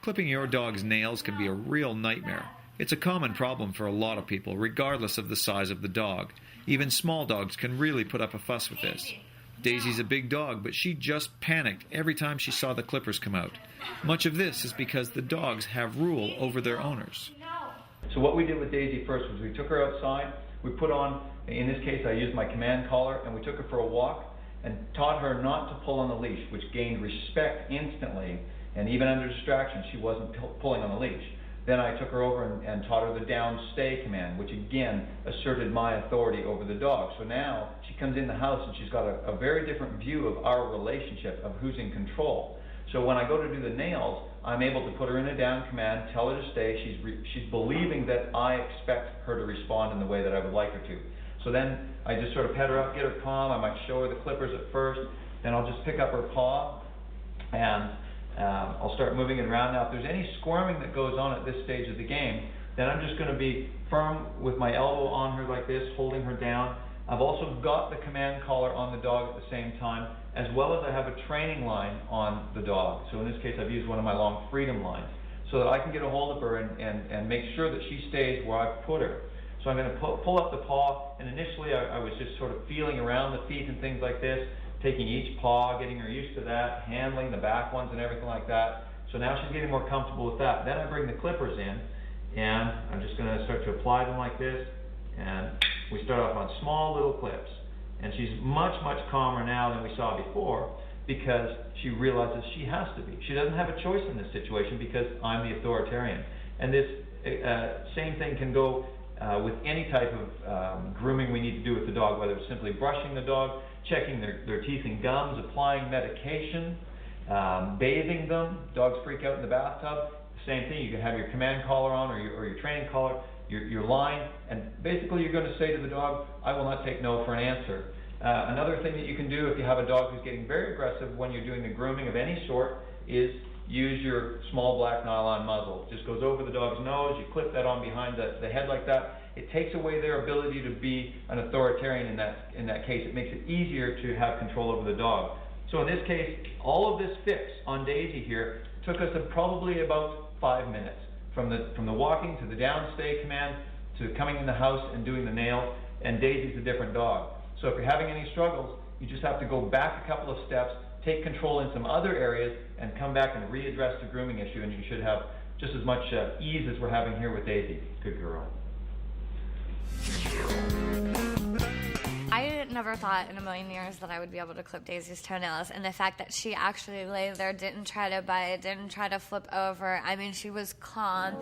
Clipping your dog's nails can be a real nightmare. It's a common problem for a lot of people, regardless of the size of the dog. Even small dogs can really put up a fuss with this. Daisy's a big dog, but she just panicked every time she saw the clippers come out. Much of this is because the dogs have rule over their owners. So what we did with Daisy first was we took her outside, we put on, in this case I used my command collar, and we took her for a walk and taught her not to pull on the leash, which gained respect instantly, and even under distraction she wasn't pulling on the leash. Then I took her over and taught her the down stay command, which again asserted my authority over the dog. So now she comes in the house and she's got a very different view of our relationship, of who's in control. So when I go to do the nails, I'm able to put her in a down command, tell her to stay. She's believing that I expect her to respond in the way that I would like her to. So then I just sort of pet her up, get her calm. I might show her the clippers at first. Then I'll just pick up her paw and I'll start moving it around. Now, if there's any squirming that goes on at this stage of the game, then I'm just going to be firm with my elbow on her like this, holding her down. I've also got the command collar on the dog at the same time, as well as I have a training line on the dog. So in this case, I've used one of my long freedom lines so that I can get a hold of her and make sure that she stays where I've put her. So I'm going to pull up the paw, and initially I was just sort of feeling around the feet and things like this, taking each paw, getting her used to that, handling the back ones and everything like that. So now she's getting more comfortable with that. Then I bring the clippers in, and I'm just going to start to apply them like this, and we start off on small little clips. And she's much, much calmer now than we saw before because she realizes she has to be. She doesn't have a choice in this situation because I'm the authoritarian. And this same thing can go with any type of grooming we need to do with the dog, whether it's simply brushing the dog, checking their teeth and gums, applying medication, bathing them. Dogs freak out in the bathtub. Same thing, you can have your command collar on or your training collar, your line, and basically you're going to say to the dog, I will not take no for an answer. Another thing that you can do if you have a dog who's getting very aggressive when you're doing the grooming of any sort is use your small black nylon muzzle. It just goes over the dog's nose, you clip that on behind the head like that. It takes away their ability to be an authoritarian in that case. It makes it easier to have control over the dog. So in this case, all of this fix on Daisy here took us probably about 5 minutes. From the walking to the downstay command to coming in the house and doing the nails, and Daisy's a different dog. So if you're having any struggles, you just have to go back a couple of steps, take control in some other areas, and come back and readdress the grooming issue, and you should have just as much ease as we're having here with Daisy. Good girl. I never thought in a million years that I would be able to clip Daisy's toenails, and the fact that she actually lay there, didn't try to bite, didn't try to flip over. I mean, she was calm.